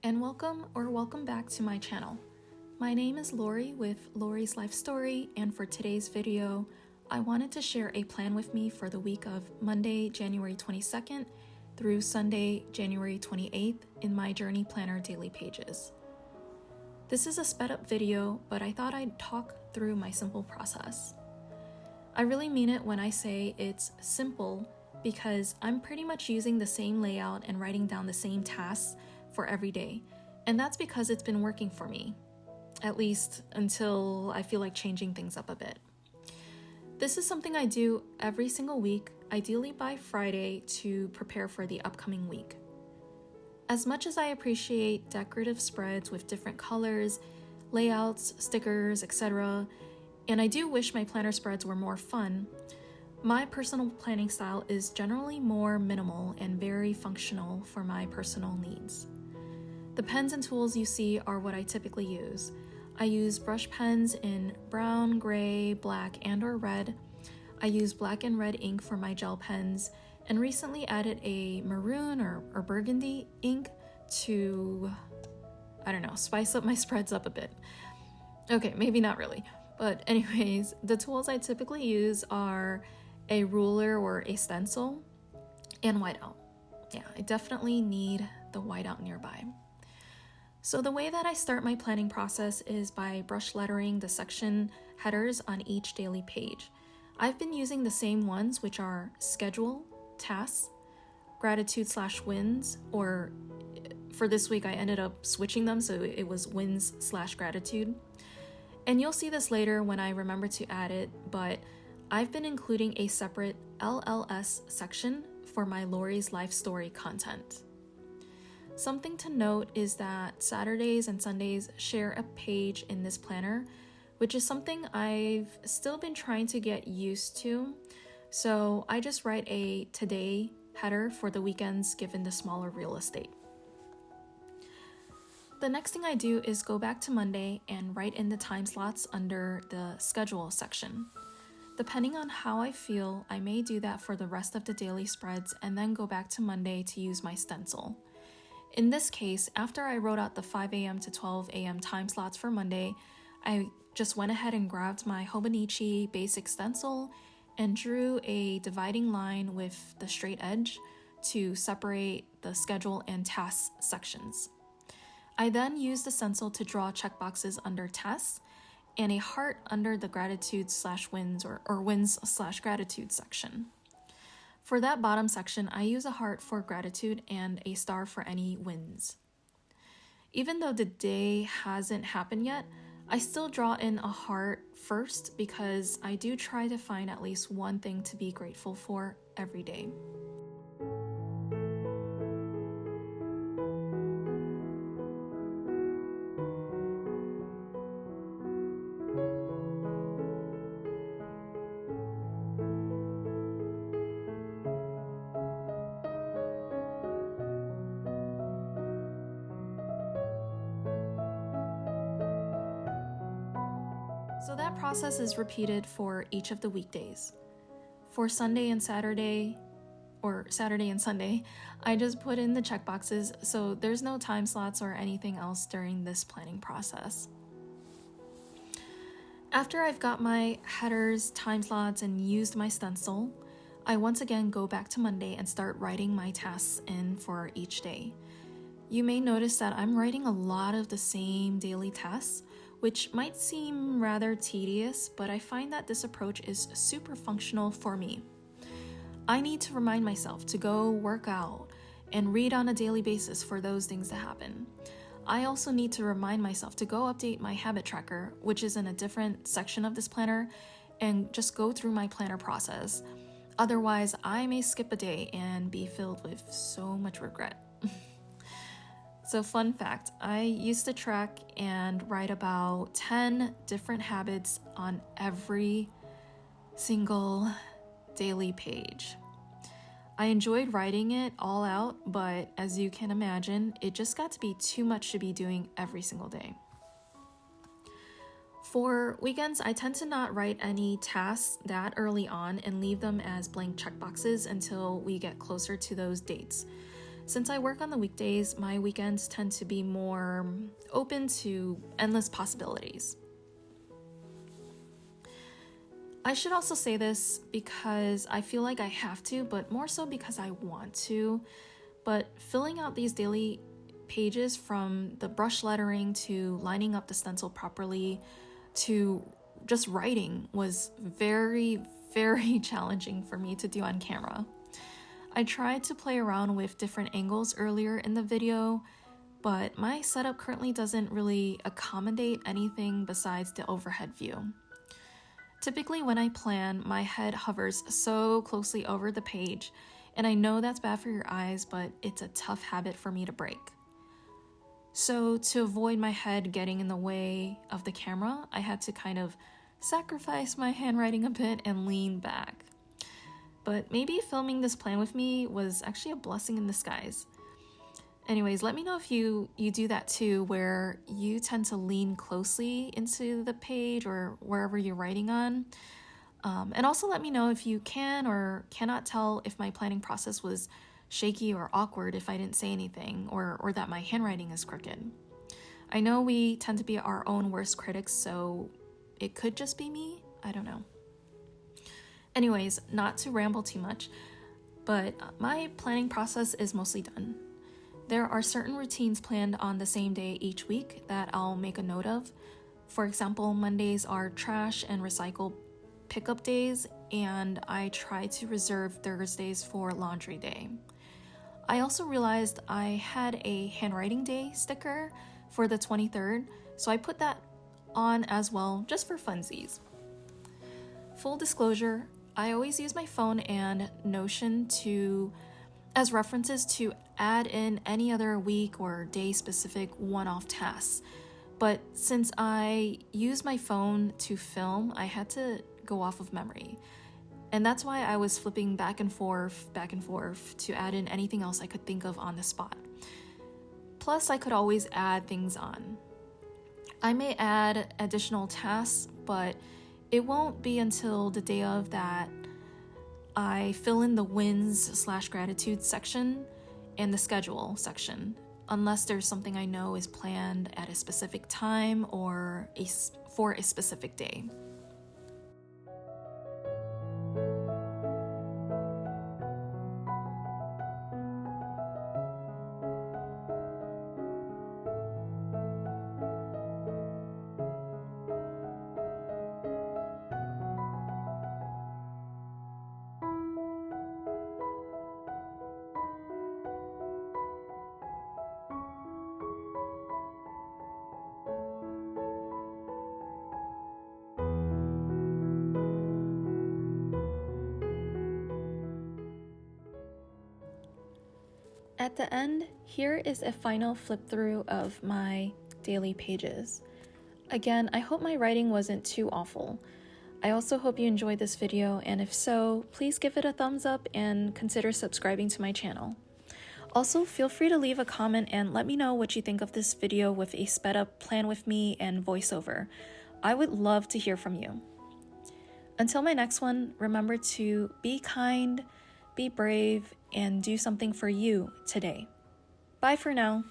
and welcome back to my channel. My name is Lori with Lori's Life Story, and for today's video, I wanted to share a plan with me for the week of Monday, January 22nd through Sunday, January 28th in my Journey Planner daily pages. This is a sped up video, but I thought I'd talk through my simple process. I really mean it when I say it's simple because I'm pretty much using the same layout and writing down the same tasks for every day, and that's because it's been working for me, at least until I feel like changing things up a bit. This is something I do every single week, ideally by Friday, to prepare for the upcoming week. As much as I appreciate decorative spreads with different colors, layouts, stickers, etc., and I do wish my planner spreads were more fun, my personal planning style is generally more minimal and very functional for my personal needs. The pens and tools you see are what I typically use. I use brush pens in brown, gray, black, and/or red. I use black and red ink for my gel pens, and recently added a maroon or burgundy ink to, spice up my spreads up a bit. Okay, maybe not really. But anyways, the tools I typically use are a ruler or a stencil and whiteout. Yeah, I definitely need the whiteout nearby. So the way that I start my planning process is by brush lettering the section headers on each daily page. I've been using the same ones, which are schedule, tasks, gratitude/wins, or for this week I ended up switching them, so it was wins/gratitude. And you'll see this later when I remember to add it, but I've been including a separate LLS section for my Lori's Life Story content. Something to note is that Saturdays and Sundays share a page in this planner, which is something I've still been trying to get used to. So I just write a today header for the weekends given the smaller real estate. The next thing I do is go back to Monday and write in the time slots under the schedule section. Depending on how I feel, I may do that for the rest of the daily spreads and then go back to Monday to use my stencil. In this case, after I wrote out the 5 a.m. to 12 a.m. time slots for Monday, I just went ahead and grabbed my Hobonichi basic stencil and drew a dividing line with the straight edge to separate the schedule and tasks sections. I then used the stencil to draw checkboxes under tasks and a heart under the gratitude/wins or wins/gratitude section. For that bottom section, I use a heart for gratitude and a star for any wins. Even though the day hasn't happened yet, I still draw in a heart first because I do try to find at least one thing to be grateful for every day. So that process is repeated for each of the weekdays. For Sunday and Saturday, or Saturday and Sunday, I just put in the checkboxes, so there's no time slots or anything else during this planning process. After I've got my headers, time slots, and used my stencil, I once again go back to Monday and start writing my tasks in for each day. You may notice that I'm writing a lot of the same daily tasks, which might seem rather tedious, but I find that this approach is super functional for me. I need to remind myself to go work out and read on a daily basis for those things to happen. I also need to remind myself to go update my habit tracker, which is in a different section of this planner, and just go through my planner process. Otherwise, I may skip a day and be filled with so much regret. So fun fact, I used to track and write about 10 different habits on every single daily page. I enjoyed writing it all out, but as you can imagine, it just got to be too much to be doing every single day. For weekends, I tend to not write any tasks that early on and leave them as blank checkboxes until we get closer to those dates. Since I work on the weekdays, my weekends tend to be more open to endless possibilities. I should also say this because I feel like I have to, but more so because I want to. But filling out these daily pages, from the brush lettering to lining up the stencil properly to just writing, was very, very challenging for me to do on camera. I tried to play around with different angles earlier in the video, but my setup currently doesn't really accommodate anything besides the overhead view. Typically when I plan, my head hovers so closely over the page, and I know that's bad for your eyes, but it's a tough habit for me to break. So to avoid my head getting in the way of the camera, I had to kind of sacrifice my handwriting a bit and lean back. But maybe filming this plan with me was actually a blessing in disguise. Anyways, let me know if you do that too, where you tend to lean closely into the page or wherever you're writing on. And also let me know if you can or cannot tell if my planning process was shaky or awkward if I didn't say anything, or that my handwriting is crooked. I know we tend to be our own worst critics, so it could just be me. I don't know. Anyways, not to ramble too much, but my planning process is mostly done. There are certain routines planned on the same day each week that I'll make a note of. For example, Mondays are trash and recycle pickup days, and I try to reserve Thursdays for laundry day. I also realized I had a handwriting day sticker for the 23rd, so I put that on as well, just for funsies. Full disclosure, I always use my phone and Notion as references to add in any other week or day specific one-off tasks. But since I use my phone to film, I had to go off of memory. And that's why I was flipping back and forth to add in anything else I could think of on the spot. Plus, I could always add things on. I may add additional tasks, but it won't be until the day of that I fill in the wins/gratitude section and the schedule section, unless there's something I know is planned at a specific time or for a specific day. At the end, here is a final flip through of my daily pages. Again, I hope my writing wasn't too awful. I also hope you enjoyed this video, and if so, please give it a thumbs up and consider subscribing to my channel. Also, feel free to leave a comment and let me know what you think of this video with a sped up plan with me and voiceover. I would love to hear from you. Until my next one, remember to be kind, be brave, and do something for you today. Bye for now.